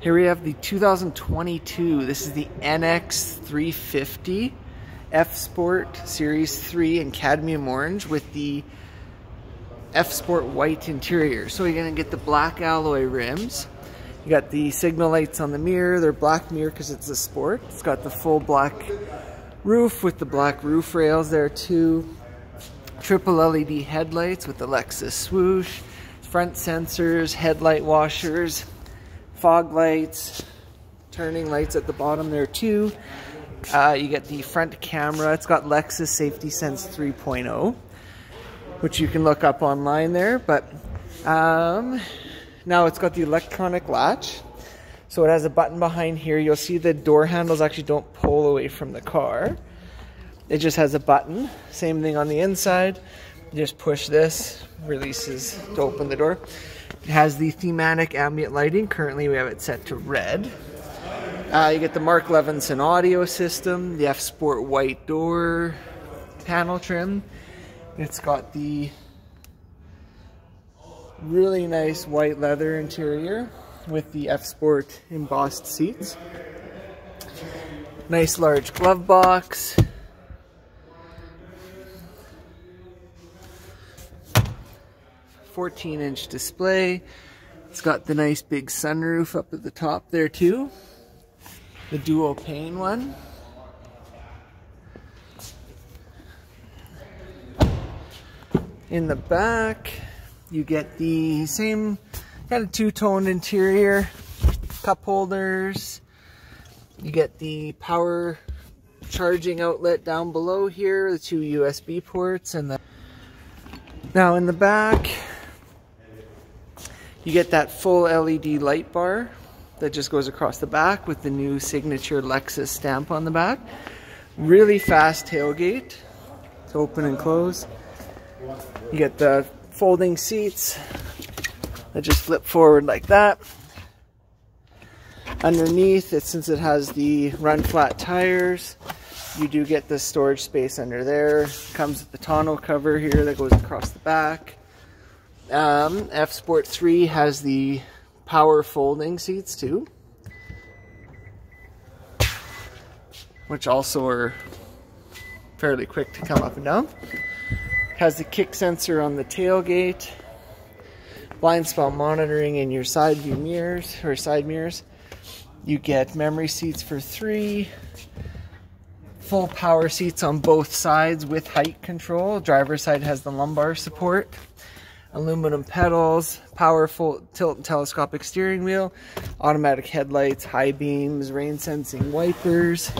Here we have the 2022, this is the NX 350 F Sport Series 3 in Cadmium Orange with the F Sport white interior. So you're gonna get the black alloy rims. You got the signal lights on the mirror, they're black mirror because it's a Sport. It's got the full black roof with the black roof rails there too. Triple LED headlights with the Lexus swoosh. Front sensors, headlight washers, fog lights, turning lights at the bottom there too. You get the front camera. It's got Lexus Safety Sense 3.0, which you can look up online there. But now it's got the electronic latch. So it has a button behind here. You'll see the door handles actually don't pull away from the car. It just has a button. Same thing on the inside. You just push this, releases to open the door. It has the thematic ambient lighting. Currently we have it set to red. You get the Mark Levinson audio system, the F Sport white door panel trim. It's got the really nice white leather interior with the F Sport embossed seats. Nice large glove box. .14-inch display. It's got the nice big sunroof up at the top there too. The dual pane one. In the back, you get the same kind of two-toned interior, cup holders. You get the power charging outlet down below here, the two USB ports, and now in the back, you get that full LED light bar that just goes across the back with the new signature Lexus stamp on the back. Really fast tailgate to open and close. You get the folding seats that just flip forward like that. Underneath it, since it has the run flat tires, you do get the storage space under there. Comes with the tonneau cover here that goes across the back. F Sport 3 has the power folding seats too, which also are fairly quick to come up and down. Has the kick sensor on the tailgate, blind spot monitoring in your side view mirrors or side mirrors. You get memory seats for 3, full power seats on both sides with height control. Driver's side has the lumbar support. Aluminum pedals, powerful tilt and telescopic steering wheel, automatic headlights, high beams, rain sensing wipers.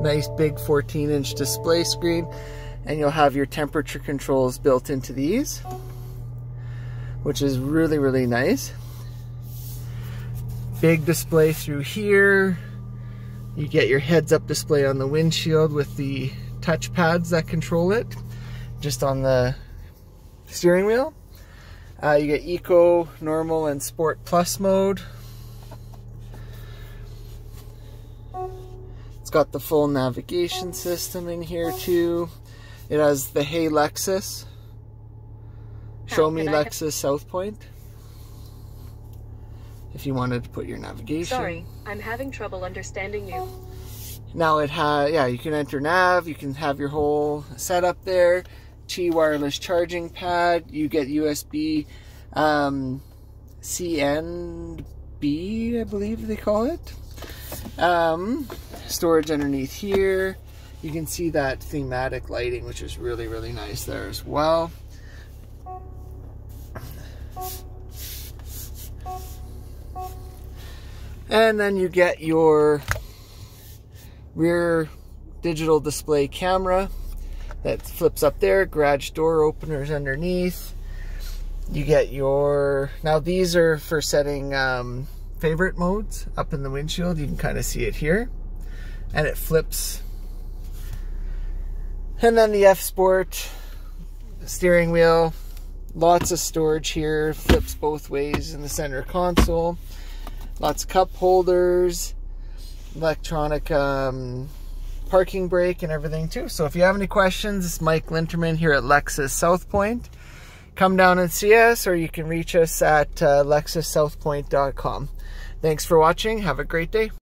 Nice big 14-inch display screen, and you'll have your temperature controls built into these, which is really, really nice. Big display through here. You get your heads-up display on the windshield with the touch pads that control it, just on the steering wheel. You get Eco, Normal, and Sport Plus mode. It's got the full navigation system in here too. It has the Hey Lexus, Show Me Lexus South Point, if you wanted to put your navigation. Sorry, I'm having trouble understanding you. Now it has, yeah, you can enter nav, you can have your whole setup there. Qi wireless charging pad, you get USB C and B, I believe they call it. Storage underneath here. You can see that thematic lighting, which is really, really nice there as well. And then you get your rear digital display camera that flips up there, garage door openers underneath. You get your, now these are for setting favorite modes up in the windshield. You can kind of see it here, and it flips. And then the F Sport steering wheel, lots of storage here, flips both ways in the center console. Lots of cup holders, electronic parking brake and everything too. So if you have any questions, it's Mike Linterman here at Lexus South Point. Come down and see us, or you can reach us at lexussouthpoint.com. Thanks for watching. Have a great day.